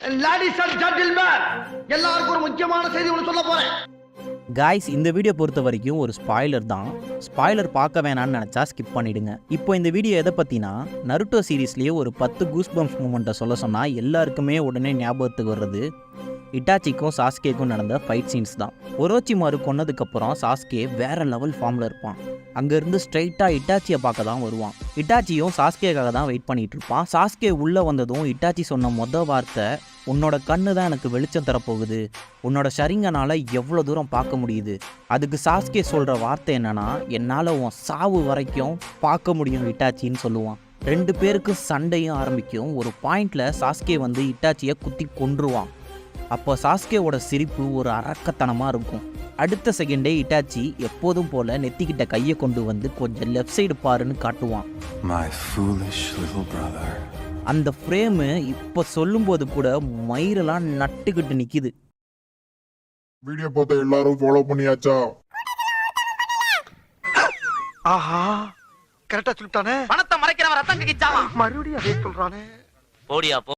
Ladies and gentleman, எல்லாருக்கும் ஒரு முக்கியமான செய்தி ஒன்று சொல்ல போறேன். காய்ஸ், இந்த வீடியோ பொறுத்த வரைக்கும் ஒரு ஸ்பாய்லர் தான். ஸ்பாய்லர் பார்க்க வேணான்னு நினச்சா ஸ்கிப் பண்ணிடுங்க. இப்போ இந்த வீடியோ எதை பற்றினா, நருட்டோ சீரீஸ்லேயே ஒரு 10 கூஸ்பம்ஸ் மூமெண்ட்டை சொல்ல சொன்னால் எல்லாருக்குமே உடனே ஞாபகத்துக்கு வர்றது இட்டாச்சிக்கும் சாஸ்கேக்கும் நடந்த ஃபைட் சீன்ஸ் தான். ஒரோச்சிமாரு கொன்னதுக்கப்புறம் சாஸ்கே வேற லெவல் ஃபார்மில் இருப்பான். அங்கேருந்து ஸ்ட்ரைட்டாக இட்டாச்சியை பார்க்க தான் வருவான். இட்டாச்சியும் சாஸ்கேக்காக தான் வெயிட் பண்ணிட்டு இருப்பான். சாஸ்கே உள்ளே வந்ததும் இட்டாச்சி சொன்ன வார்த்தை, உன்னோட கண்ணு தான் எனக்கு வெளிச்சம் தரப்போகுது, உன்னோட ஷரிங்கனால் எவ்வளோ தூரம் பார்க்க முடியுது. அதுக்கு சாஸ்கே சொல்கிற வார்த்தை என்னன்னா, என்னால் உன் சாவு வரைக்கும் பார்க்க முடியும் இட்டாச்சின்னு சொல்லுவான். 2 பேருக்கு சண்டையும் ஆரம்பிக்கும். ஒரு பாயிண்டில் சாஸ்கே வந்து இட்டாச்சியை குத்தி கொன்றுவான். அப்போ சாஸ்கேவோட சிரிப்பு ஒரு அரக்கத்தனமாக இருக்கும். அடுத்த செகண்டே இட்டாச்சி எப்போதும் போல நெத்திக்கிட்ட கையை கொண்டு வந்து கொஞ்சம் லெஃப்ட் சைடு பாருன்னு காட்டுவான். My foolish little brother. அந்த ஃப்ரேமு இப்போ சொல்லும்போது கூட மயிரெல்லாம் நட்டுக்கிட்டு நிற்கிது. வீடியோ பார்த்த எல்லாரும் ஃபாலோ பண்ணியாச்சா? ஆஹா, கரெக்டா சொல்லிட்டானே. பணத்தை மறைக்கிறவன் ரத்தம் கிச்சாமா. மறுபடியும் அதே சொல்றானே. போடியா போ.